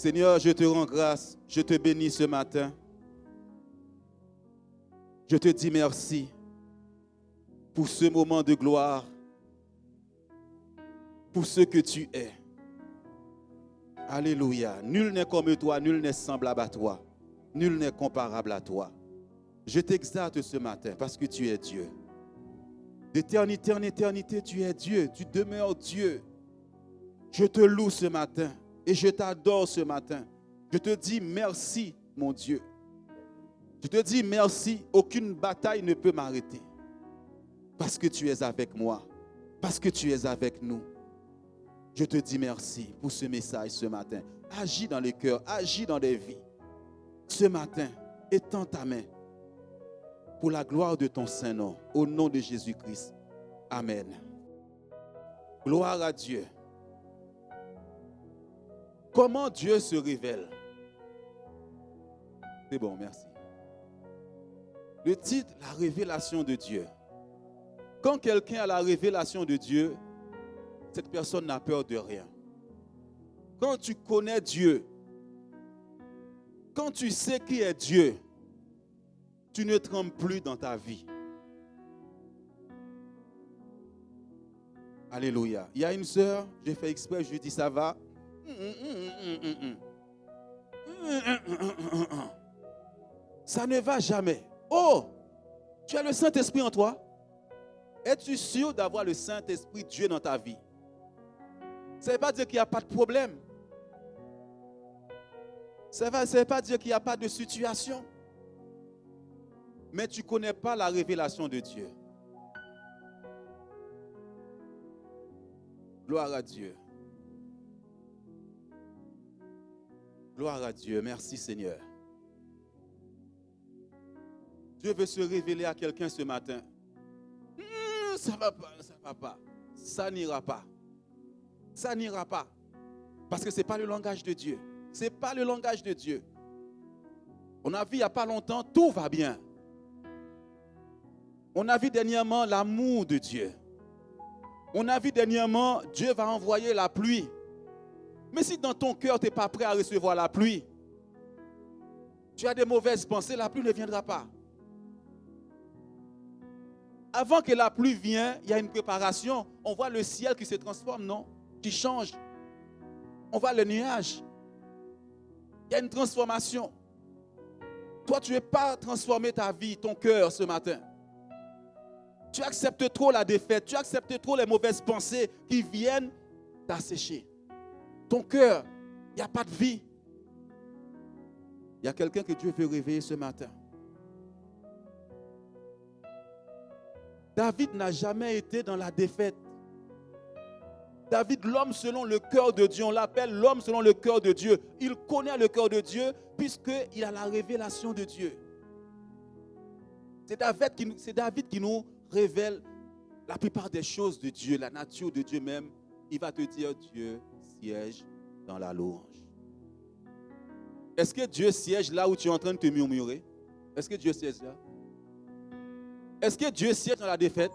Seigneur, je te rends grâce, je te bénis ce matin. Je te dis merci pour ce moment de gloire, pour ce que tu es. Alléluia. Nul n'est comme toi, nul n'est semblable à toi, nul n'est comparable à toi. Je t'exalte ce matin parce que tu es Dieu. D'éternité en éternité, tu es Dieu, tu demeures Dieu. Je te loue ce matin et je t'adore ce matin. Je te dis merci, mon Dieu. Je te dis merci, aucune bataille ne peut m'arrêter. Parce que tu es avec moi, parce que tu es avec nous. Je te dis merci pour ce message ce matin. Agis dans les cœurs, agis dans les vies. Ce matin, étends ta main pour la gloire de ton Saint-Nom, au nom de Jésus-Christ. Amen. Gloire à Dieu. Comment Dieu se révèle? C'est bon, merci. Le titre, la révélation de Dieu. Quand quelqu'un a la révélation de Dieu, cette personne n'a peur de rien. Quand tu connais Dieu, quand tu sais qui est Dieu, tu ne trembles plus dans ta vie. Alléluia. Il y a une sœur, j'ai fait exprès, je lui dis ça va. Ça ne va jamais. Oh, tu as le Saint-Esprit en toi? Es-tu sûr d'avoir le Saint-Esprit Dieu dans ta vie? Ça ne veut pas dire qu'il n'y a pas de problème. Ça ne veut pas dire qu'il n'y a pas de situation. Mais tu ne connais pas la révélation de Dieu. Gloire à Dieu. Gloire à Dieu. Merci Seigneur. Dieu veut se révéler à quelqu'un ce matin. Ça ne va pas, ça ne va pas. Ça n'ira pas. Ça n'ira pas. Parce que ce n'est pas le langage de Dieu. Ce n'est pas le langage de Dieu. On a vu il n'y a pas longtemps, tout va bien. On a vu dernièrement l'amour de Dieu. On a vu dernièrement, Dieu va envoyer la pluie. Mais si dans ton cœur, tu n'es pas prêt à recevoir la pluie, tu as des mauvaises pensées, la pluie ne viendra pas. Avant que la pluie vienne, il y a une préparation. On voit le ciel qui se transforme, non? Qui change. On voit le nuage. Il y a une transformation. Toi, tu n'es pas transformé ta vie, ton cœur ce matin. Tu acceptes trop la défaite. Tu acceptes trop les mauvaises pensées qui viennent t'assécher. Ton cœur, il n'y a pas de vie. Il y a quelqu'un que Dieu veut réveiller ce matin. David n'a jamais été dans la défaite. David, l'homme selon le cœur de Dieu, on l'appelle l'homme selon le cœur de Dieu. Il connaît le cœur de Dieu puisqu'il a la révélation de Dieu. C'est David qui nous révèle la plupart des choses de Dieu, la nature de Dieu même. Il va te dire, Dieu siège dans la louange. Est-ce que Dieu siège là où tu es en train de te murmurer? Est-ce que Dieu siège là? Est-ce que Dieu siège dans la défaite?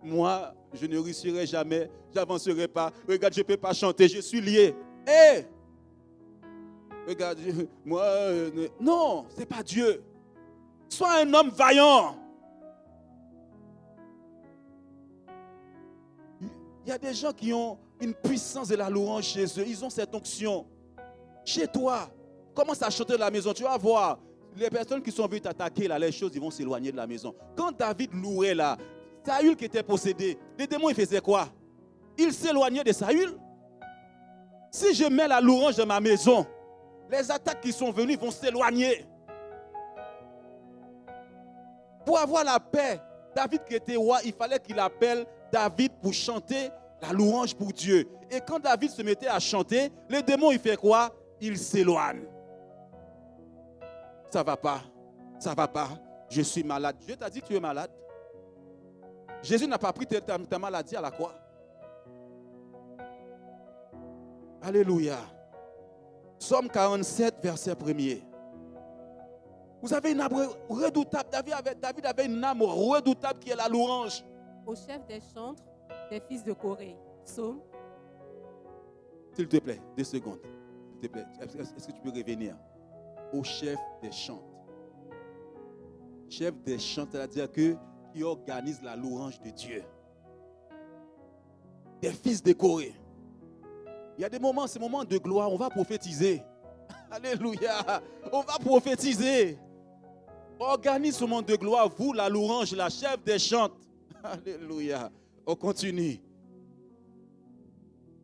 Moi, je ne réussirai jamais, je n'avancerai pas. Regarde, je ne peux pas chanter, je suis lié. Hé! Regarde, moi, non, ce n'est pas Dieu. Sois un homme vaillant. Il y a des gens qui ont une puissance de la louange chez eux. Ils ont cette onction. Chez toi, commence à chanter de la maison, tu vas voir. Les personnes qui sont venues t'attaquer, là, les choses, ils vont s'éloigner de la maison. Quand David louait là, Saül qui était possédé, les démons, ils faisaient quoi? Ils s'éloignaient de Saül. Si je mets la louange dans ma maison, les attaques qui sont venues vont s'éloigner. Pour avoir la paix, David qui était roi, il fallait qu'il appelle David pour chanter la louange pour Dieu. Et quand David se mettait à chanter, les démons, ils font quoi? Ils s'éloignent. Ça ne va pas, ça ne va pas, je suis malade. Dieu t'a dit que tu es malade. Jésus n'a pas pris ta maladie à la croix. Alléluia. Psaume 47, verset 1er. Vous avez une âme redoutable. David avait une âme redoutable qui est la louange. Au chef des chantres des fils de Corée. Psaume. S'il te plaît, 2 secondes. te plaît, est-ce que tu peux revenir au chef des chants? Chef des chants, c'est-à-dire qui organise la louange de Dieu. Des fils décorés. Il y a des moments, ces moments de gloire, on va prophétiser. Alléluia. On va prophétiser. Organise ce moment de gloire, vous, la louange, la chef des chants. Alléluia. On continue.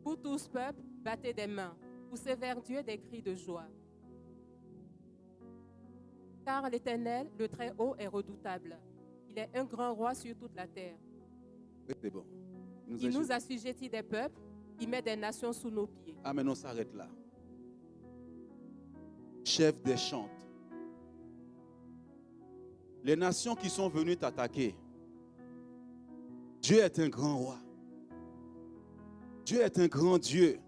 Vous tous, peuple, battez des mains. Poussez vers Dieu des cris de joie. Car l'Éternel, le Très-Haut, est redoutable. Il est un grand roi sur toute la terre. C'est bon. Il nous assujettit des peuples, il met des nations sous nos pieds. Ah, mais on s'arrête là. Chef des chants. Les nations qui sont venues t'attaquer. Dieu est un grand roi. Dieu est un grand Dieu.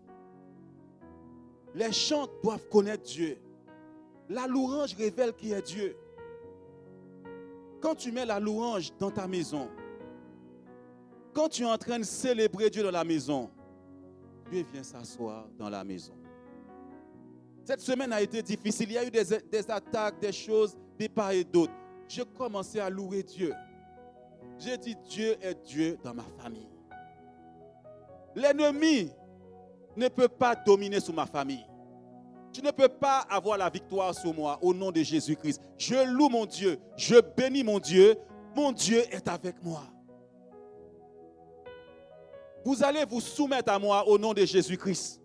Les chants doivent connaître Dieu. La louange révèle qui est Dieu. Quand tu mets la louange dans ta maison, quand tu es en train de célébrer Dieu dans la maison, Dieu vient s'asseoir dans la maison. Cette semaine a été difficile. Il y a eu des attaques, des choses, des part et d'autres. J'ai commencé à louer Dieu. J'ai dit, Dieu est Dieu dans ma famille. L'ennemi ne peut pas dominer sur ma famille. Tu ne peux pas avoir la victoire sur moi au nom de Jésus-Christ. Je loue mon Dieu. Je bénis mon Dieu. Mon Dieu est avec moi. Vous allez vous soumettre à moi au nom de Jésus-Christ.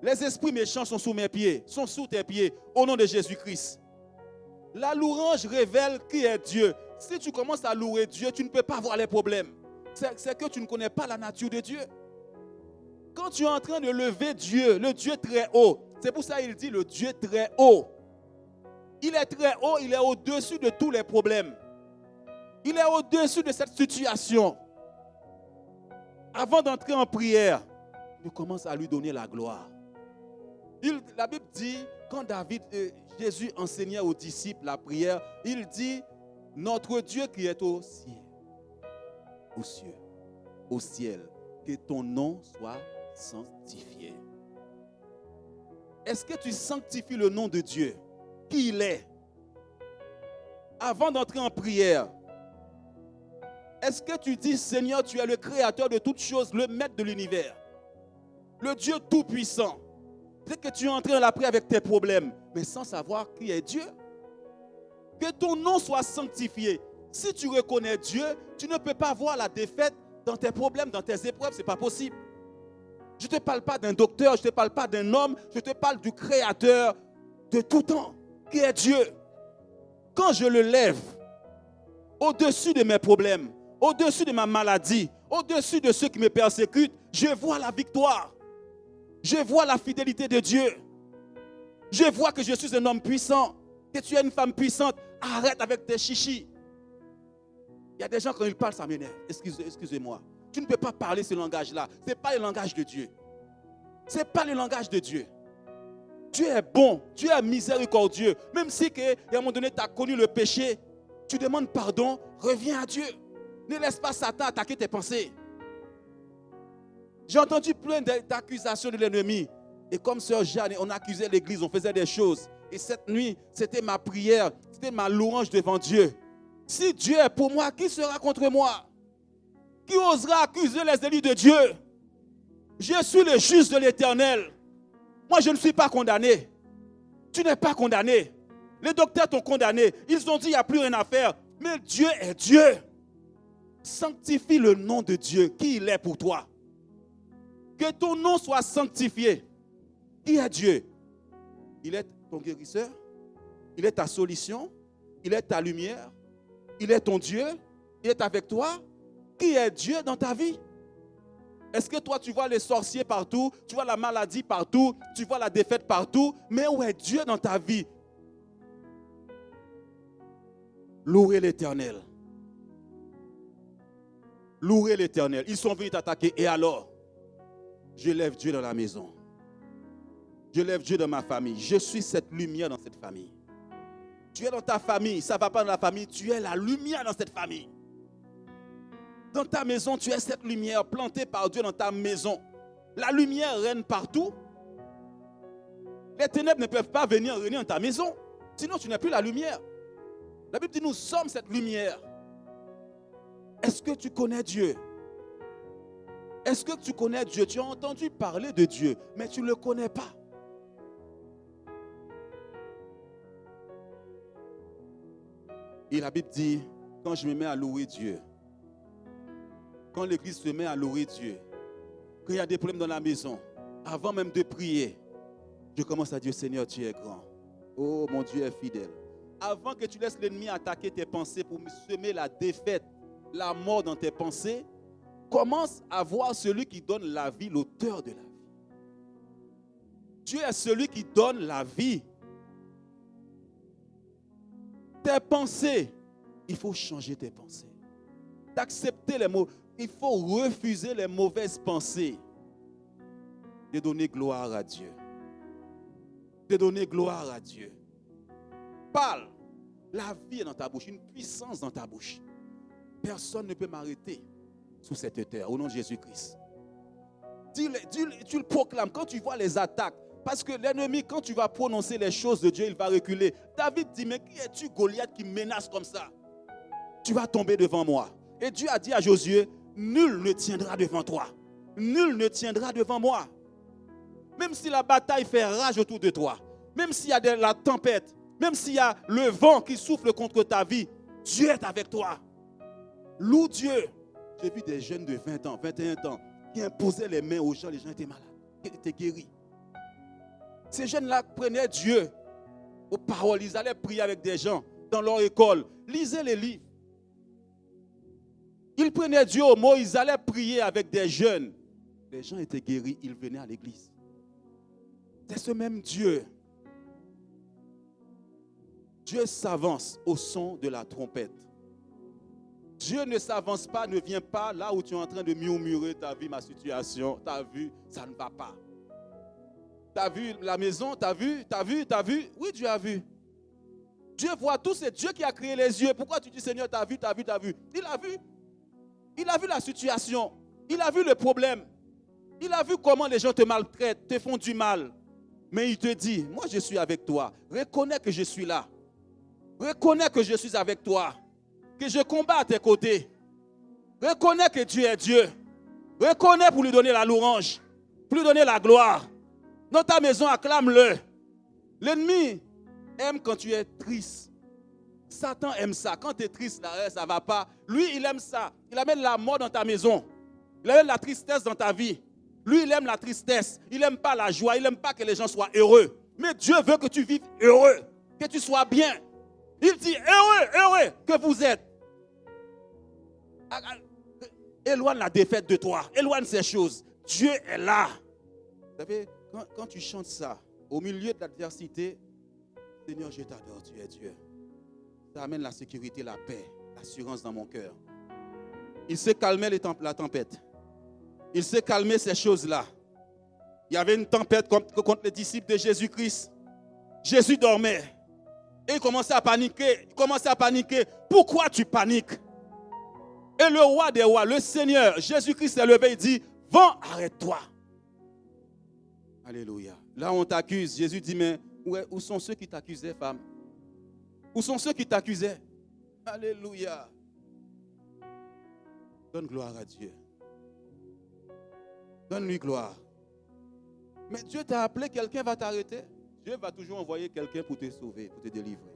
Les esprits méchants sont sous mes pieds, sont sous tes pieds au nom de Jésus-Christ. La louange révèle qui est Dieu. Si tu commences à louer Dieu, tu ne peux pas voir les problèmes. C'est que tu ne connais pas la nature de Dieu. Quand tu es en train de lever Dieu, le Dieu très haut, c'est pour ça qu'il dit le Dieu très haut. Il est très haut, il est au-dessus de tous les problèmes. Il est au-dessus de cette situation. Avant d'entrer en prière, je commence à lui donner la gloire. La Bible dit, quand Jésus enseignait aux disciples la prière, il dit, notre Dieu qui est au ciel, que ton nom soit sanctifié. Est-ce que tu sanctifies le nom de Dieu, qui il est? Avant d'entrer en prière, est-ce que tu dis, Seigneur, tu es le créateur de toutes choses, le maître de l'univers, le Dieu tout-puissant? Peut-être que tu es entré dans la prière avec tes problèmes, mais sans savoir qui est Dieu. Que ton nom soit sanctifié. Si tu reconnais Dieu, tu ne peux pas voir la défaite dans tes problèmes, dans tes épreuves, ce n'est pas possible. Je ne te parle pas d'un docteur, je ne te parle pas d'un homme, je te parle du créateur de tout temps, qui est Dieu. Quand je le lève au-dessus de mes problèmes, au-dessus de ma maladie, au-dessus de ceux qui me persécutent, je vois la victoire. Je vois la fidélité de Dieu. Je vois que je suis un homme puissant, que tu es une femme puissante. Arrête avec tes chichis. Il y a des gens, quand ils parlent, ça m'énerve. Excusez-moi. Tu ne peux pas parler ce langage-là. Ce n'est pas le langage de Dieu. Ce n'est pas le langage de Dieu. Dieu est bon. Dieu est miséricordieux. Même si, à un moment donné, tu as connu le péché, tu demandes pardon, reviens à Dieu. Ne laisse pas Satan attaquer tes pensées. J'ai entendu plein d'accusations de l'ennemi. Et comme sœur Jeanne, on accusait l'église, on faisait des choses. Et cette nuit, c'était ma prière, c'était ma louange devant Dieu. Si Dieu est pour moi, qui sera contre moi? Qui osera accuser les élus de Dieu? Je suis le juge de l'Éternel. Moi, je ne suis pas condamné. Tu n'es pas condamné. Les docteurs t'ont condamné. Ils ont dit qu'il n'y a plus rien à faire. Mais Dieu est Dieu. Sanctifie le nom de Dieu, qui il est pour toi. Que ton nom soit sanctifié. Qui est Dieu? Il est ton guérisseur. Il est ta solution. Il est ta lumière. Il est ton Dieu. Il est avec toi. Qui est Dieu dans ta vie? Est-ce que toi, tu vois les sorciers partout? Tu vois la maladie partout? Tu vois la défaite partout? Mais où est Dieu dans ta vie? Louez l'Éternel. Louez l'Éternel. Ils sont venus t'attaquer. Et alors? Je lève Dieu dans la maison. Je lève Dieu dans ma famille. Je suis cette lumière dans cette famille. Tu es dans ta famille, ça ne va pas dans la famille, tu es la lumière dans cette famille. Dans ta maison, tu es cette lumière plantée par Dieu dans ta maison. La lumière règne partout. Les ténèbres ne peuvent pas venir régner dans ta maison. Sinon, tu n'as plus la lumière. La Bible dit, nous sommes cette lumière. Est-ce que tu connais Dieu? Est-ce que tu connais Dieu? Tu as entendu parler de Dieu, mais tu ne le connais pas. Et la Bible dit, quand je me mets à louer Dieu, quand l'église se met à louer Dieu, quand il y a des problèmes dans la maison, avant même de prier, je commence à dire, Seigneur, tu es grand. Oh, mon Dieu est fidèle. Avant que tu laisses l'ennemi attaquer tes pensées pour semer la défaite, la mort dans tes pensées, commence à voir celui qui donne la vie, l'auteur de la vie. Dieu est celui qui donne la vie. Tes pensées, il faut changer tes pensées. D'accepter les mots, il faut refuser les mauvaises pensées. De donner gloire à Dieu. De donner gloire à Dieu. Parle. La vie est dans ta bouche, une puissance dans ta bouche. Personne ne peut m'arrêter sous cette terre, au nom de Jésus-Christ. Tu le proclames quand tu vois les attaques. Parce que l'ennemi, quand tu vas prononcer les choses de Dieu, il va reculer. David dit, mais qui es-tu, Goliath, qui menace comme ça? Tu vas tomber devant moi. Et Dieu a dit à Josué, nul ne tiendra devant toi. Nul ne tiendra devant moi. Même si la bataille fait rage autour de toi, même s'il y a la tempête, même s'il y a le vent qui souffle contre ta vie, Dieu est avec toi. Loue Dieu. J'ai vu des jeunes de 20 ans, 21 ans, qui imposaient les mains aux gens, les gens étaient malades, étaient guéris. Ces jeunes-là prenaient Dieu aux paroles, ils allaient prier avec des gens dans leur école. Lisez les livres. Ils prenaient Dieu au mot, ils allaient prier avec des jeunes. Les gens étaient guéris, ils venaient à l'église. C'est ce même Dieu. Dieu s'avance au son de la trompette. Dieu ne s'avance pas, ne vient pas là où tu es en train de murmurer, tu as vu ma situation, tu as vu, ça ne va pas. Tu as vu la maison, tu as vu. Oui, Dieu a vu. Dieu voit tout, c'est Dieu qui a créé les yeux. Pourquoi tu dis, Seigneur, tu as vu? Il a vu. Il a vu la situation. Il a vu le problème. Il a vu comment les gens te maltraitent, te font du mal. Mais il te dit, moi je suis avec toi. Reconnais que je suis là. Reconnais que je suis avec toi. Que je combats à tes côtés. Reconnais que Dieu est Dieu. Reconnais pour lui donner la louange. Pour lui donner la gloire. Dans ta maison, acclame-le. L'ennemi aime quand tu es triste. Satan aime ça. Quand tu es triste, ça ne va pas. Lui, il aime ça. Il amène la mort dans ta maison. Il amène la tristesse dans ta vie. Lui, il aime la tristesse. Il n'aime pas la joie. Il n'aime pas que les gens soient heureux. Mais Dieu veut que tu vives heureux. Que tu sois bien. Il dit heureux que vous êtes. Éloigne la défaite de toi. Éloigne ces choses. Dieu est là. Vous savez, quand tu chantes ça, au milieu de l'adversité, Seigneur, je t'adore, tu es Dieu. Ça amène la sécurité, la paix, l'assurance dans mon cœur. Il sait calmer la tempête. Il sait calmer ces choses-là. Il y avait une tempête contre les disciples de Jésus-Christ. Jésus dormait. Et il commençait à paniquer. Pourquoi tu paniques? Et le roi des rois, le Seigneur, Jésus-Christ s'est levé et dit, vent, arrête-toi. Alléluia. Là, on t'accuse. Jésus dit, mais où sont ceux qui t'accusaient, femme? Où sont ceux qui t'accusaient? Alléluia. Donne gloire à Dieu. Donne-lui gloire. Mais Dieu t'a appelé, quelqu'un va t'arrêter. Dieu va toujours envoyer quelqu'un pour te sauver, pour te délivrer.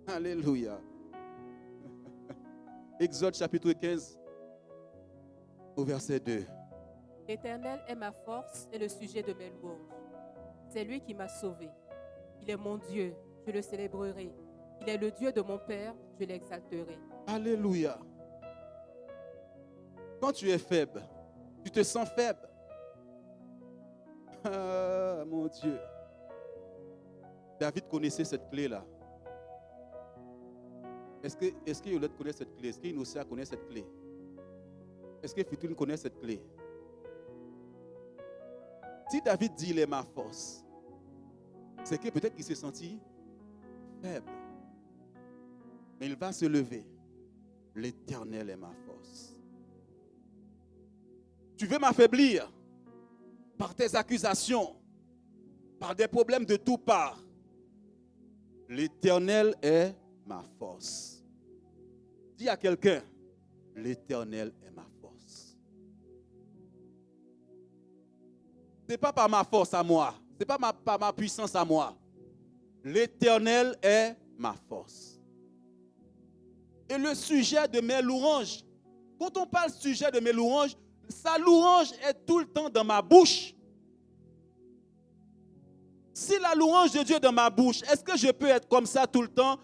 Alléluia. Exode chapitre 15, au verset 2. L'Éternel est ma force et le sujet de mes louanges. C'est lui qui m'a sauvé. Il est mon Dieu, je le célébrerai. Il est le Dieu de mon Père, je l'exalterai. Alléluia. Quand tu es faible, tu te sens faible. Ah, mon Dieu. David connaissait cette clé-là. Est-ce que Yolette connaît cette clé? Est-ce qu'Inosia connaît cette clé? Est-ce que Fitoun connaît cette clé? Si David dit il est ma force, c'est que peut-être qu'il s'est senti faible. Mais il va se lever. L'Éternel est ma force. Tu veux m'affaiblir par tes accusations, par des problèmes de toutes parts. L'Éternel est ma force. Dis à quelqu'un, l'Éternel est ma force. Ce n'est pas par ma force à moi. Ce n'est pas par ma puissance à moi. L'Éternel est ma force. Et le sujet de mes louanges, quand on parle sujet de mes louanges, sa louange est tout le temps dans ma bouche. Si la louange de Dieu est dans ma bouche, est-ce que je peux être comme ça tout le temps,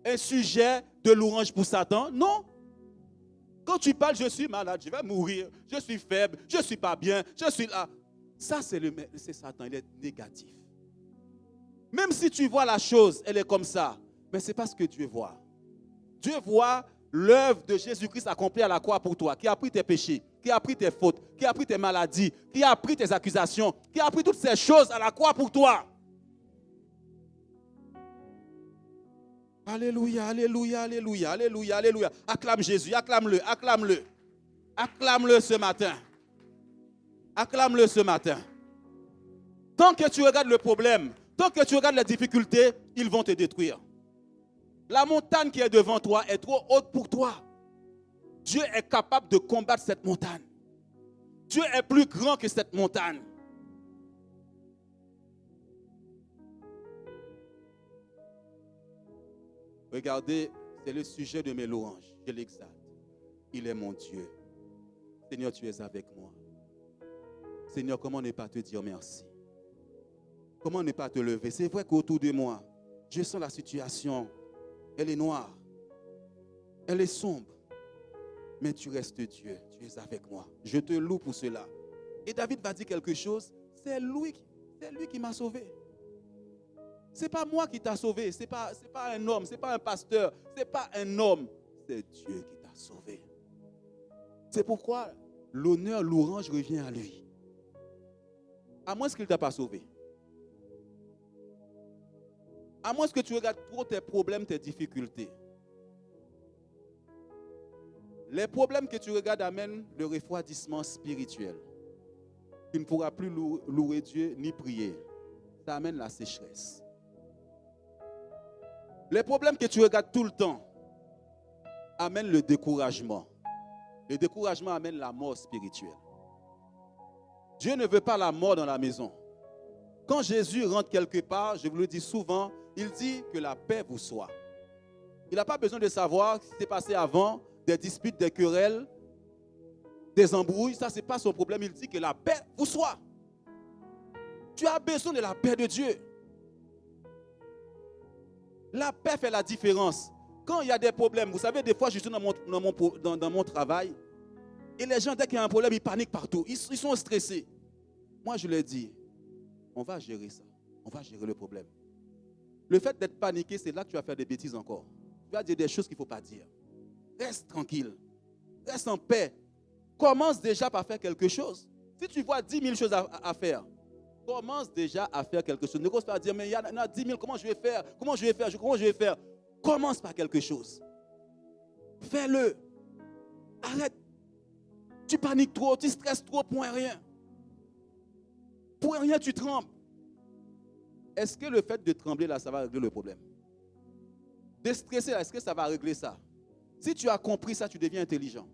un sujet de louange pour Satan? Non. Quand tu parles, je suis malade, je vais mourir, je suis faible, je ne suis pas bien, je suis là. Ça, c'est Satan, il est négatif. Même si tu vois la chose, elle est comme ça, mais ce n'est pas ce que Dieu voit. Dieu voit l'œuvre de Jésus-Christ accomplie à la croix pour toi, qui a pris tes péchés, qui a pris tes fautes, qui a pris tes maladies, qui a pris tes accusations, qui a pris toutes ces choses à la croix pour toi. Alléluia, alléluia, alléluia, alléluia, alléluia. Acclame Jésus, acclame-le, acclame-le. Acclame-le ce matin. Acclame-le ce matin. Tant que tu regardes le problème, tant que tu regardes les difficultés, ils vont te détruire. La montagne qui est devant toi est trop haute pour toi. Dieu est capable de combattre cette montagne. Dieu est plus grand que cette montagne. Regardez, c'est le sujet de mes louanges. Je l'exalte. Il est mon Dieu. Seigneur, tu es avec moi. Seigneur, comment ne pas te dire merci? Comment ne pas te lever? C'est vrai qu'autour de moi, je sens la situation. Elle est noire. Elle est sombre. Mais tu restes Dieu. Tu es avec moi. Je te loue pour cela. Et David va dire quelque chose. C'est lui qui m'a sauvé. Ce n'est pas moi qui t'a sauvé. Ce n'est pas un homme. Ce n'est pas un pasteur. Ce n'est pas un homme. C'est Dieu qui t'a sauvé. C'est pourquoi l'honneur, l'ouange revient à lui. À moins qu'il ne t'a pas sauvé. À moins que tu regardes trop tes problèmes, tes difficultés. Les problèmes que tu regardes amènent le refroidissement spirituel. Tu ne pourras plus louer Dieu ni prier. Ça amène la sécheresse. Les problèmes que tu regardes tout le temps amènent le découragement. Le découragement amène la mort spirituelle. Dieu ne veut pas la mort dans la maison. Quand Jésus rentre quelque part, je vous le dis souvent, il dit que la paix vous soit. Il n'a pas besoin de savoir ce qui s'est passé avant, des disputes, des querelles, des embrouilles. Ça, ce n'est pas son problème. Il dit que la paix vous soit. Tu as besoin de la paix de Dieu. La paix fait la différence. Quand il y a des problèmes, vous savez, des fois, je suis dans mon travail et les gens, dès qu'il y a un problème, ils paniquent partout. Ils sont stressés. Moi, je leur dis, on va gérer ça. On va gérer le problème. Le fait d'être paniqué, c'est là que tu vas faire des bêtises encore. Tu vas dire des choses qu'il ne faut pas dire. Reste tranquille. Reste en paix. Commence déjà par faire quelque chose. Si tu vois 10 000 choses à faire, commence déjà à faire quelque chose. Ne commence pas à dire, mais il y en a 10 000, comment je vais faire? Comment je vais faire? Commence par quelque chose. Fais-le. Arrête. Tu paniques trop, tu stresses trop pour rien. Pour rien, tu trembles. Est-ce que le fait de trembler là, ça va régler le problème? De stresser là, est-ce que ça va régler ça? Si tu as compris ça, tu deviens intelligent.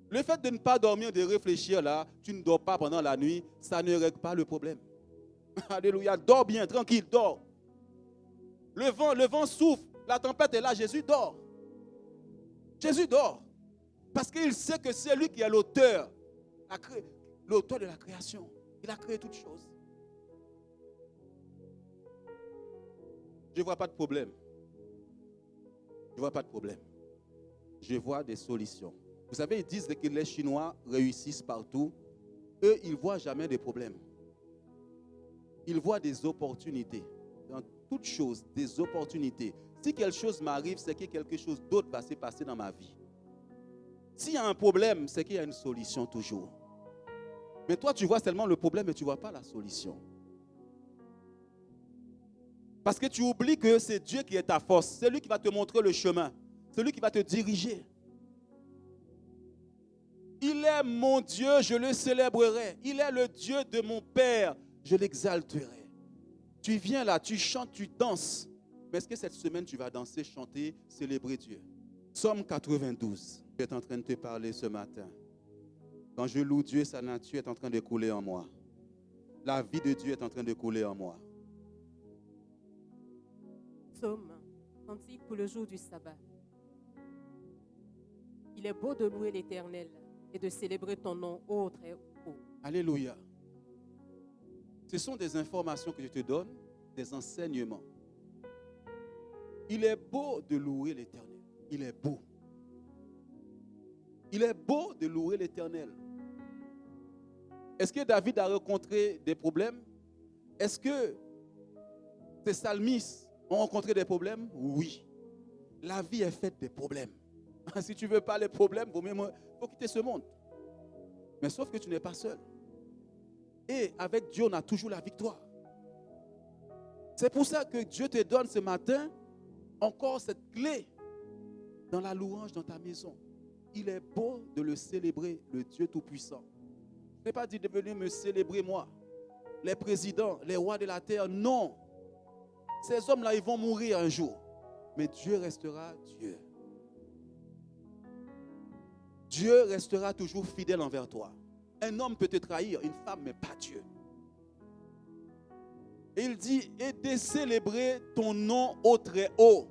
Le fait de ne pas dormir, de réfléchir là, tu ne dors pas pendant la nuit, ça ne règle pas le problème. Alléluia, dors bien, tranquille, dors. Le vent souffle, la tempête est là, Jésus dort. Jésus dort. Parce qu'il sait que c'est lui qui est l'auteur de la création. Il a créé toutes choses. Je ne vois pas de problème. Je ne vois pas de problème. Je vois des solutions. Vous savez, ils disent que les Chinois réussissent partout. Eux, ils ne voient jamais de problèmes. Ils voient des opportunités. Dans toutes choses, des opportunités. Si quelque chose m'arrive, c'est que quelque chose d'autre va se passer dans ma vie. S'il y a un problème, c'est qu'il y a une solution toujours. Mais toi, tu vois seulement le problème et tu ne vois pas la solution. Parce que tu oublies que c'est Dieu qui est ta force. C'est lui qui va te montrer le chemin. C'est lui qui va te diriger. Il est mon Dieu, je le célébrerai. Il est le Dieu de mon Père. Je l'exalterai. Tu viens là, tu chantes, tu danses. Mais est-ce que cette semaine, tu vas danser, chanter, célébrer Dieu? Psaume 92. Je suis en train de te parler ce matin. Quand je loue Dieu, sa nature est en train de couler en moi. La vie de Dieu est en train de couler en moi. Psaume, cantique pour le jour du sabbat. Il est beau de louer l'Éternel et de célébrer ton nom, ô très haut. Alléluia. Ce sont des informations que je te donne, des enseignements. Il est beau de louer l'Éternel. Il est beau. Il est beau de louer l'Éternel. Est-ce que David a rencontré des problèmes? Est-ce que ces psalmistes ont rencontré des problèmes? Oui. La vie est faite des problèmes. Si tu ne veux pas les problèmes, il faut quitter ce monde. Mais sauf que tu n'es pas seul. Et avec Dieu, on a toujours la victoire. C'est pour ça que Dieu te donne ce matin encore cette clé dans la louange dans ta maison. Il est beau de le célébrer, le Dieu Tout-Puissant. Je n'ai pas dit de venir me célébrer moi. Les présidents, les rois de la terre, non. Ces hommes-là, ils vont mourir un jour. Mais Dieu restera Dieu. Dieu restera toujours fidèle envers toi. Un homme peut te trahir, une femme, mais pas Dieu. Et il dit, et de célébrer ton nom au très haut.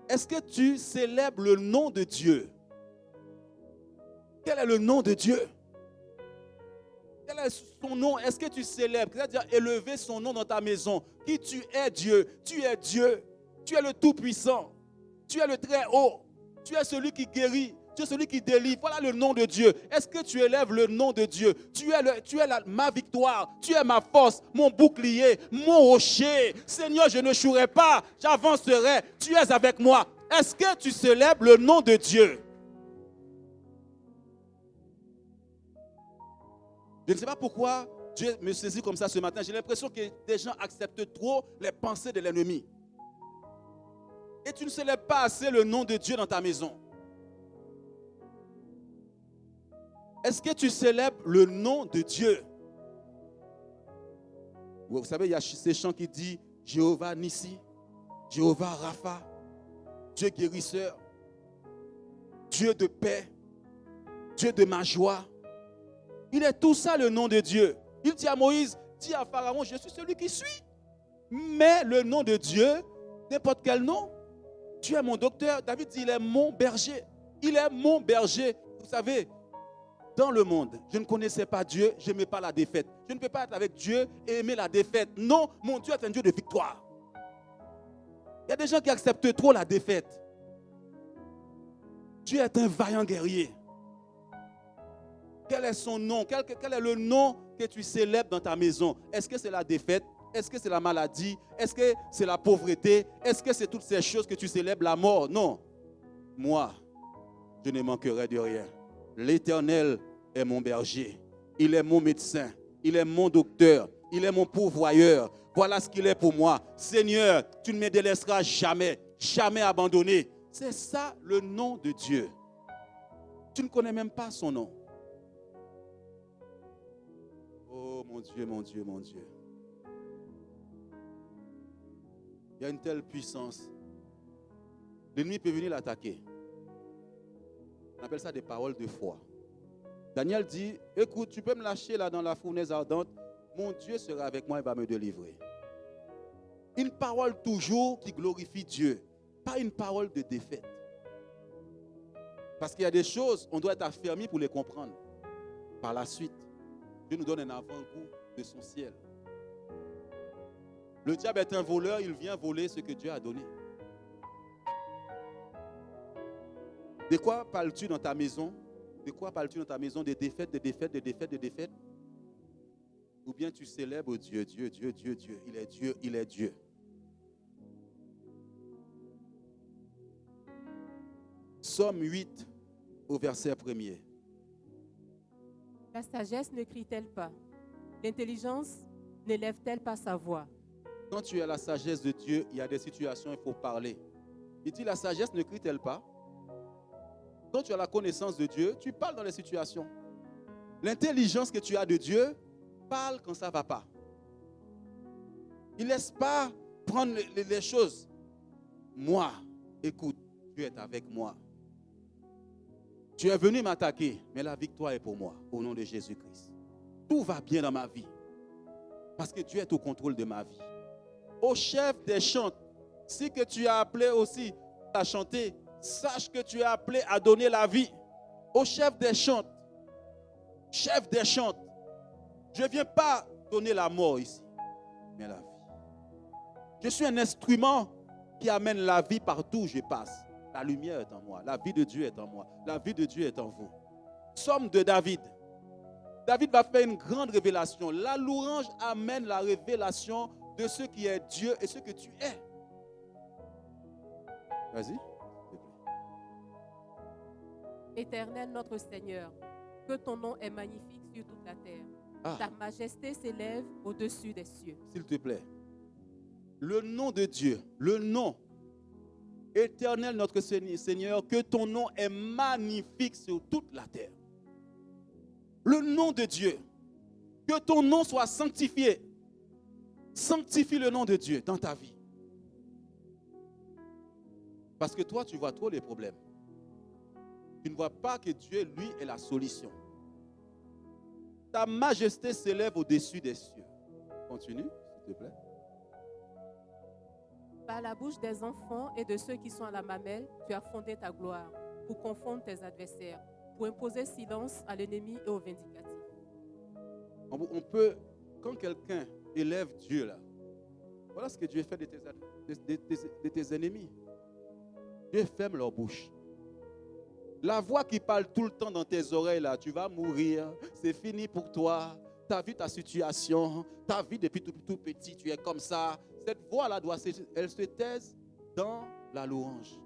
Est-ce que tu célèbres le nom de Dieu? Quel est le nom de Dieu? Quel est son nom? Est-ce que tu célèbres? C'est-à-dire élever son nom dans ta maison. Qui tu es, Dieu? Tu es Dieu. Tu es le Tout-Puissant. Tu es le très haut. Tu es celui qui guérit. Tu es celui qui délivre. Voilà le nom de Dieu. Est-ce que tu élèves le nom de Dieu? Tu es ma victoire. Tu es ma force, mon bouclier, mon rocher. Seigneur, je ne échouerai pas. J'avancerai. Tu es avec moi. Est-ce que tu célèbres le nom de Dieu? Je ne sais pas pourquoi Dieu me saisit comme ça ce matin. J'ai l'impression que des gens acceptent trop les pensées de l'ennemi. Et tu ne célèbres pas assez le nom de Dieu dans ta maison. Est-ce que tu célèbres le nom de Dieu? Vous savez, il y a ces chants qui disent Jéhovah Nissi, Jéhovah Rapha, Dieu guérisseur, Dieu de paix, Dieu de ma joie. Il est tout ça le nom de Dieu. Il dit à Moïse, dis à Pharaon, je suis celui qui suis. Mais le nom de Dieu, n'importe quel nom, tu es mon docteur. David dit, il est mon berger. Il est mon berger. Vous savez, dans le monde, je ne connaissais pas Dieu, je n'aimais pas la défaite. Je ne peux pas être avec Dieu et aimer la défaite. Non, mon Dieu est un Dieu de victoire. Il y a des gens qui acceptent trop la défaite. Dieu est un vaillant guerrier. Quel est son nom? Quel est le nom que tu célèbres dans ta maison? Est-ce que c'est la défaite? Est-ce que c'est la maladie? Est-ce que c'est la pauvreté? Est-ce que c'est toutes ces choses que tu célèbres? La mort? Non. Moi, je ne manquerai de rien. L'Éternel est mon berger. Il est mon médecin. Il est mon docteur. Il est mon pourvoyeur. Voilà ce qu'il est pour moi. Seigneur, tu ne me délaisseras jamais. Jamais abandonné. C'est ça le nom de Dieu. Tu ne connais même pas son nom. Oh mon Dieu, mon Dieu, mon Dieu. Il y a une telle puissance. L'ennemi peut venir l'attaquer. On appelle ça des paroles de foi. Daniel dit, écoute, tu peux me lâcher là dans la fournaise ardente. Mon Dieu sera avec moi et va me délivrer. Une parole toujours qui glorifie Dieu. Pas une parole de défaite. Parce qu'il y a des choses, on doit être affermi pour les comprendre. Par la suite, Dieu nous donne un avant-goût de son ciel. Le diable est un voleur, il vient voler ce que Dieu a donné. De quoi parles-tu dans ta maison? De quoi parles-tu dans ta maison? Des défaites, des défaites, des défaites, des défaites? Ou bien tu célèbres Dieu, Dieu, Dieu, Dieu, Dieu. Il est Dieu, il est Dieu. Psaume 8, au verset 1er. La sagesse ne crie-t-elle pas? L'intelligence n'élève-t-elle pas sa voix? Quand tu as la sagesse de Dieu, il y a des situations, il faut parler. Il dit, la sagesse ne crie-t-elle pas? Quand tu as la connaissance de Dieu, tu parles dans les situations. L'intelligence que tu as de Dieu, parle quand ça ne va pas. Il ne laisse pas prendre les choses. Moi, écoute, Dieu est avec moi. Tu es venu m'attaquer, mais la victoire est pour moi, au nom de Jésus-Christ. Tout va bien dans ma vie, parce que Dieu est au contrôle de ma vie. Au chef des chants, si que tu as appelé aussi à chanter, sache que tu es appelé à donner la vie. Au chef des chants, je ne viens pas donner la mort ici, mais la vie. Je suis un instrument qui amène la vie partout où je passe. La lumière est en moi, la vie de Dieu est en moi, la vie de Dieu est en vous. Somme de David. David va faire une grande révélation. La louange amène la révélation de ce qui est Dieu et ce que tu es. Vas-y. Éternel notre Seigneur, que ton nom est magnifique sur toute la terre. Ah. Ta majesté s'élève au-dessus des cieux. S'il te plaît. Le nom de Dieu, le nom Éternel notre Seigneur, que ton nom est magnifique sur toute la terre. Le nom de Dieu, que ton nom soit sanctifié. Sanctifie le nom de Dieu dans ta vie. Parce que toi, tu vois trop les problèmes. Tu ne vois pas que Dieu, lui, est la solution. Ta majesté s'élève au-dessus des cieux. Continue, s'il te plaît. Par la bouche des enfants et de ceux qui sont à la mamelle, tu as fondé ta gloire pour confondre tes adversaires, pour imposer silence à l'ennemi et au vindicatif. On peut, quand quelqu'un élève Dieu là, voilà ce que Dieu fait de tes ennemis. Dieu ferme leur bouche. La voix qui parle tout le temps dans tes oreilles là, tu vas mourir, c'est fini pour toi. Tu as vu ta situation, tu as vu depuis tout petit, tu es comme ça. Cette voix-là, elle se taise dans la louange.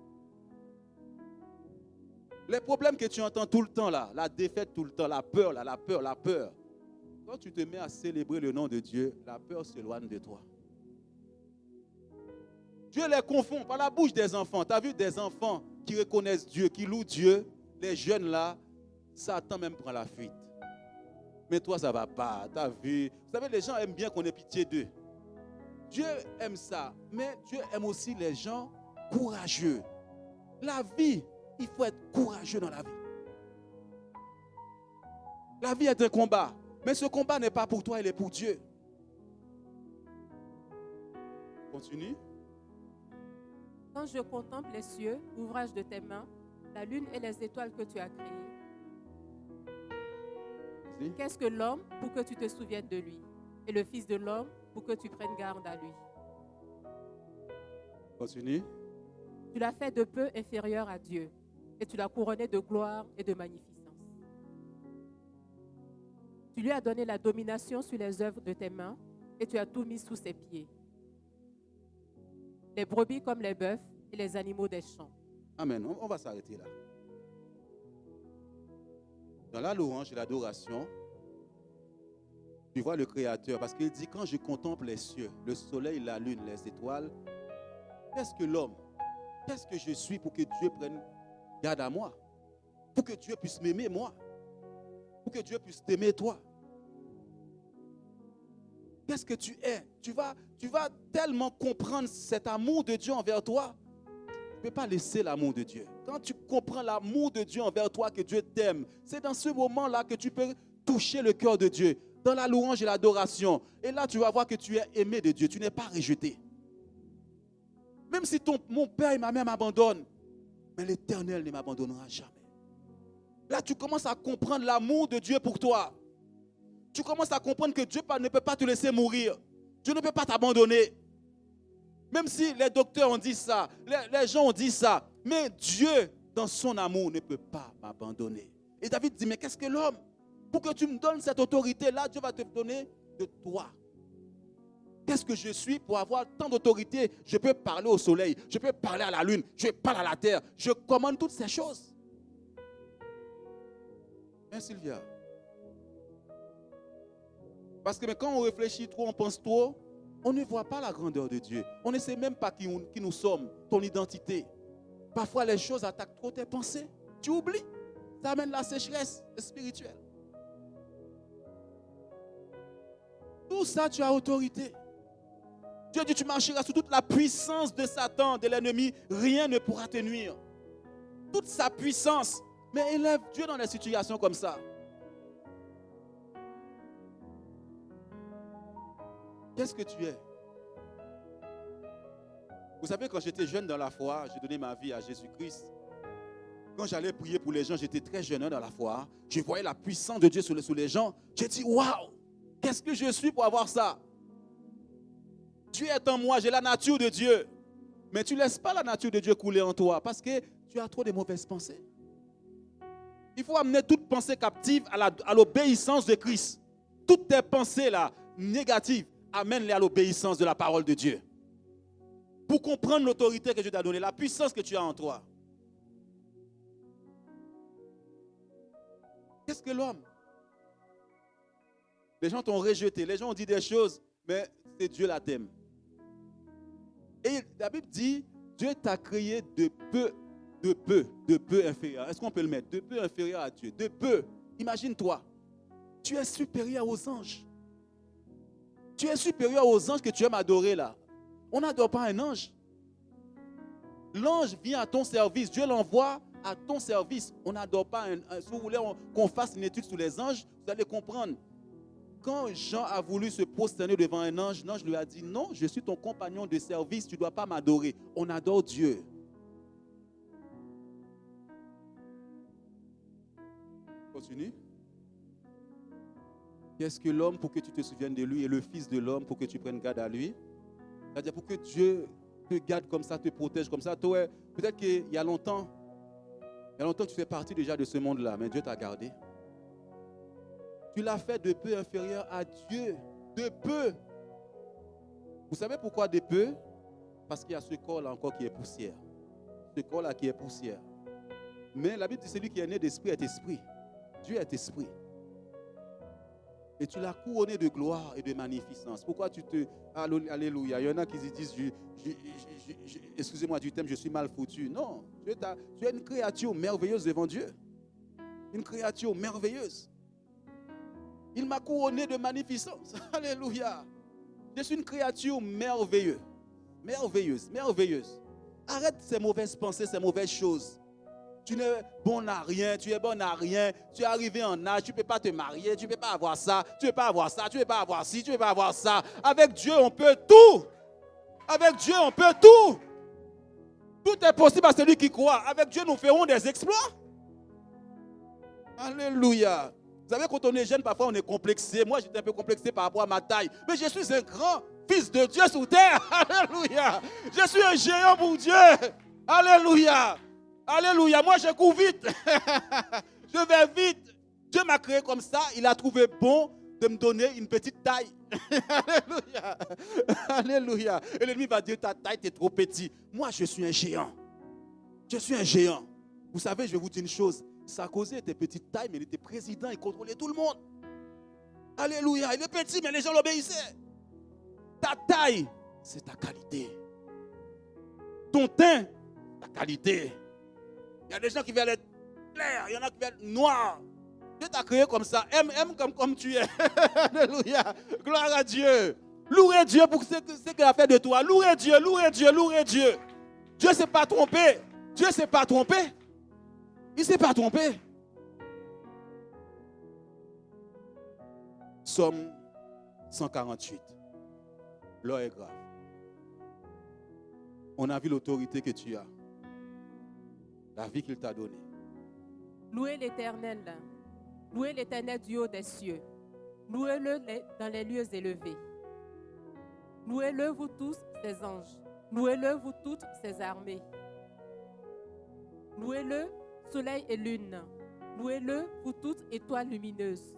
Les problèmes que tu entends tout le temps là, la défaite tout le temps, la peur. Quand tu te mets à célébrer le nom de Dieu, la peur s'éloigne de toi. Dieu les confond par la bouche des enfants. Tu as vu des enfants qui reconnaissent Dieu, qui louent Dieu. Les jeunes là, Satan même prend la fuite. Mais toi, ça ne va pas. Tu as vu. Vous savez, les gens aiment bien qu'on ait pitié d'eux. Dieu aime ça, mais Dieu aime aussi les gens courageux. La vie, il faut être courageux dans la vie. La vie est un combat, mais ce combat n'est pas pour toi, il est pour Dieu. Continue. Quand je contemple les cieux, ouvrage de tes mains, la lune et les étoiles que tu as créées, qu'est-ce que l'homme pour que tu te souviennes de lui, et le Fils de l'homme pour que tu prennes garde à lui? Continue. Tu l'as fait de peu inférieur à Dieu, et tu l'as couronné de gloire et de magnificence. Tu lui as donné la domination sur les œuvres de tes mains, et tu as tout mis sous ses pieds. Les brebis comme les bœufs et les animaux des champs. Amen. On va s'arrêter là. Dans la louange et l'adoration, tu vois le Créateur, parce qu'il dit, quand je contemple les cieux, le soleil, la lune, les étoiles, qu'est-ce que l'homme? Qu'est-ce que je suis pour que Dieu prenne garde à moi? Pour que Dieu puisse m'aimer moi? Pour que Dieu puisse t'aimer toi? Qu'est-ce que tu es? Tu vas tellement comprendre cet amour de Dieu envers toi. Tu ne peux pas laisser l'amour de Dieu. Quand tu comprends l'amour de Dieu envers toi, que Dieu t'aime, c'est dans ce moment-là que tu peux toucher le cœur de Dieu, dans la louange et l'adoration. Et là, tu vas voir que tu es aimé de Dieu, tu n'es pas rejeté. Même si mon père et ma mère m'abandonnent, mais l'Éternel ne m'abandonnera jamais. Là, tu commences à comprendre l'amour de Dieu pour toi. Tu commences à comprendre que Dieu ne peut pas te laisser mourir. Dieu ne peut pas t'abandonner. Même si les docteurs ont dit ça, les gens ont dit ça, mais Dieu, dans son amour, ne peut pas m'abandonner. Et David dit, mais qu'est-ce que l'homme? Pour que tu me donnes cette autorité-là, Dieu va te donner de toi. Qu'est-ce que je suis pour avoir tant d'autorité? Je peux parler au soleil, je peux parler à la lune, je parle à la terre, je commande toutes ces choses. Hein, Sylvia? Parce que quand on réfléchit trop, on pense trop, on ne voit pas la grandeur de Dieu. On ne sait même pas qui nous sommes, ton identité. Parfois, les choses attaquent trop tes pensées. Tu oublies. Ça amène la sécheresse spirituelle. Tout ça, tu as autorité. Dieu dit, tu marcheras sous toute la puissance de Satan, de l'ennemi. Rien ne pourra te nuire. Toute sa puissance. Mais élève Dieu dans des situations comme ça. Qu'est-ce que tu es? Vous savez, quand j'étais jeune dans la foi, j'ai donné ma vie à Jésus-Christ. Quand j'allais prier pour les gens, j'étais très jeune dans la foi. Je voyais la puissance de Dieu sur les gens. J'ai dit, waouh, qu'est-ce que je suis pour avoir ça? Dieu est en moi, j'ai la nature de Dieu. Mais tu ne laisses pas la nature de Dieu couler en toi parce que tu as trop de mauvaises pensées. Il faut amener toute pensée captive à l'obéissance de Christ. Toutes tes pensées là, négatives, amène-les à l'obéissance de la parole de Dieu. Pour comprendre l'autorité que Dieu t'a donnée, la puissance que tu as en toi. Qu'est-ce que l'homme? Les gens t'ont rejeté, les gens ont dit des choses, mais c'est Dieu la t'aime. Et la Bible dit, Dieu t'a créé de peu inférieur. Est-ce qu'on peut le mettre? De peu inférieur à Dieu. De peu. Imagine-toi, tu es supérieur aux anges. Tu es supérieur aux anges que tu aimes adorer là. On n'adore pas un ange. L'ange vient à ton service. Dieu l'envoie à ton service. On n'adore pas un. Si vous voulez qu'on fasse une étude sur les anges, vous allez comprendre. Quand Jean a voulu se prosterner devant un ange, l'ange lui a dit, non, je suis ton compagnon de service, tu ne dois pas m'adorer. On adore Dieu. Continue. Qu'est-ce que l'homme pour que tu te souviennes de lui et le fils de l'homme pour que tu prennes garde à lui? C'est-à-dire pour que Dieu te garde comme ça, te protège comme ça. Toi, peut-être qu'il y a longtemps que tu fais partie déjà de ce monde-là, mais Dieu t'a gardé. Tu l'as fait de peu inférieur à Dieu. De peu. Vous savez pourquoi de peu? Parce qu'il y a ce corps-là encore qui est poussière. Ce corps-là qui est poussière. Mais la Bible dit celui qui est né d'esprit est esprit. Dieu est esprit. Et tu l'as couronné de gloire et de magnificence. Pourquoi tu te... Alléluia. Il y en a qui se disent, excusez-moi du thème, je suis mal foutu. Non, tu es une créature merveilleuse devant Dieu. Une créature merveilleuse. Il m'a couronné de magnificence. Alléluia. Je suis une créature merveilleuse. Merveilleuse, merveilleuse. Arrête ces mauvaises pensées, ces mauvaises choses. Tu n'es bon à rien, tu es bon à rien. Tu es arrivé en âge, tu ne peux pas te marier, tu ne peux pas avoir ça, tu ne peux pas avoir ça, tu ne peux pas avoir ci, tu ne peux pas avoir ça. Avec Dieu, on peut tout. Avec Dieu, on peut tout. Tout est possible à celui qui croit. Avec Dieu, nous ferons des exploits. Alléluia. Vous savez, quand on est jeune, parfois on est complexé. Moi, j'étais un peu complexé par rapport à ma taille. Mais je suis un grand fils de Dieu sous terre. Alléluia. Je suis un géant pour Dieu. Alléluia. Alléluia. Moi, je cours vite. Je vais vite. Dieu m'a créé comme ça. Il a trouvé bon de me donner une petite taille. Alléluia. Alléluia. Et l'ennemi va dire, ta taille, t'es trop petit. Moi, je suis un géant. Je suis un géant. Vous savez, je vais vous dire une chose. Sarkozy était petite taille, mais il était président, il contrôlait tout le monde. Alléluia. Il est petit, mais les gens l'obéissaient. Ta taille, c'est ta qualité. Ton teint, ta qualité. Il y a des gens qui veulent être clairs, il y en a qui veulent être noirs. Dieu t'a créé comme ça. Aime comme tu es. Alléluia. Gloire à Dieu. Louez Dieu pour ce qu'il a fait de toi. Louez Dieu, louez Dieu, louez Dieu. Dieu ne s'est pas trompé. Dieu ne s'est pas trompé. Il ne s'est pas trompé. Psaume 148. L'heure est grave. On a vu l'autorité que tu as. La vie qu'il t'a donnée. Louez l'Éternel. Louez l'Éternel du haut des cieux. Louez-le dans les lieux élevés. Louez-le, vous tous, ses anges. Louez-le, vous toutes, ses armées. Louez-le, soleil et lune. Louez-le, vous toutes, étoiles lumineuses.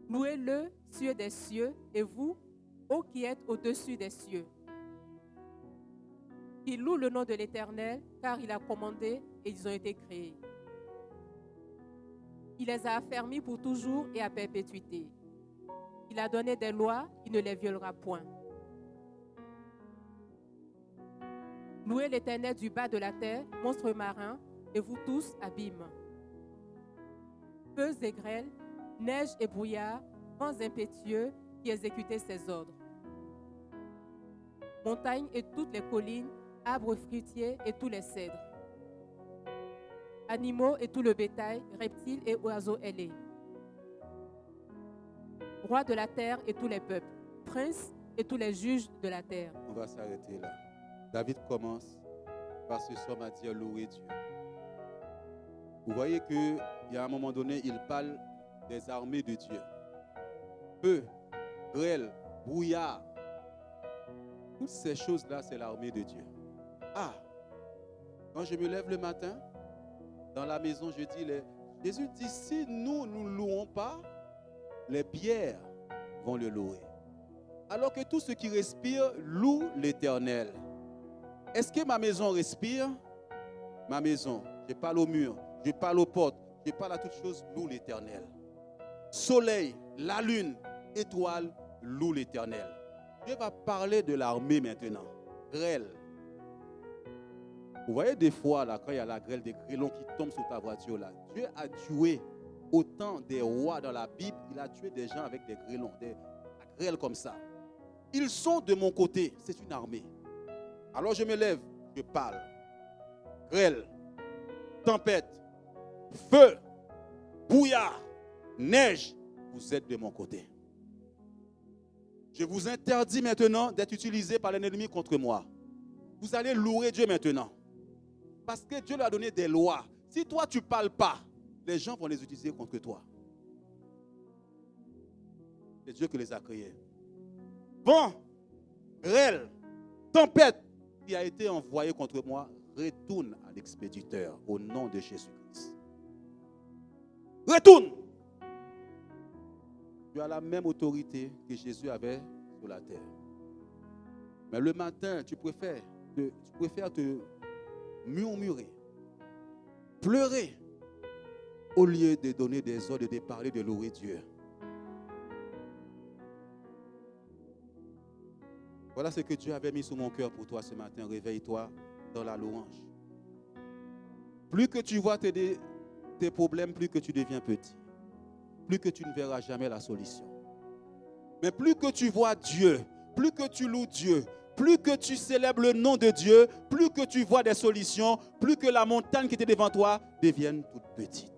Louez-le, cieux des cieux, et vous, ô qui êtes au-dessus des cieux. Ils louent le nom de l'Éternel, car il a commandé et ils ont été créés. Il les a affermis pour toujours et à perpétuité. Il a donné des lois, il ne les violera point. Louez l'Éternel du bas de la terre, monstres marins, et vous tous, abîmes. Feux et grêles, neige et brouillard, vents impétueux qui exécutaient ses ordres. Montagnes et toutes les collines, arbres fruitiers et tous les cèdres. Animaux et tout le bétail, reptiles et oiseaux ailés. Rois de la terre et tous les peuples, princes et tous les juges de la terre. On va s'arrêter là. David commence par ce somme à dire louer Dieu. Vous voyez qu'il y a un moment donné, il parle des armées de Dieu. Feu, grêle, brouillard. Toutes ces choses-là, c'est l'armée de Dieu. Ah, quand je me lève le matin, dans la maison, je dis, Jésus dit, si nous ne louons pas, les pierres vont le louer. Alors que tout ce qui respire loue l'Éternel. Est-ce que ma maison respire? Ma maison, je parle au mur, je parle aux portes, je parle à toutes choses, loue l'Éternel. Soleil, la lune, étoile, loue l'Éternel. Dieu va parler de l'armée maintenant. Grêle. Vous voyez des fois, là, quand il y a la grêle, des grêlons qui tombent sur ta voiture, là, Dieu a tué autant des rois dans la Bible, il a tué des gens avec des grêlons, des grêles comme ça. Ils sont de mon côté, c'est une armée. Alors je me lève, je parle. Grêle, tempête, feu, brouillard, neige, vous êtes de mon côté. Je vous interdis maintenant d'être utilisé par l'ennemi contre moi. Vous allez louer Dieu maintenant. Parce que Dieu leur a donné des lois. Si toi tu ne parles pas, les gens vont les utiliser contre toi. C'est Dieu qui les a créés. Vent, grêle, tempête qui a été envoyée contre moi, retourne à l'expéditeur au nom de Jésus-Christ. Retourne. Tu as la même autorité que Jésus avait sur la terre. Mais le matin, tu préfères te murmurer, pleurer, au lieu de donner des ordres, de parler, de louer Dieu. Voilà ce que Dieu avait mis sur mon cœur pour toi ce matin. Réveille-toi dans la louange. Plus que tu vois tes problèmes, plus que tu deviens petit. Plus que tu ne verras jamais la solution. Mais plus que tu vois Dieu, plus que tu loues Dieu, plus que tu célèbres le nom de Dieu, plus que tu vois des solutions, plus que la montagne qui était devant toi devienne toute petite.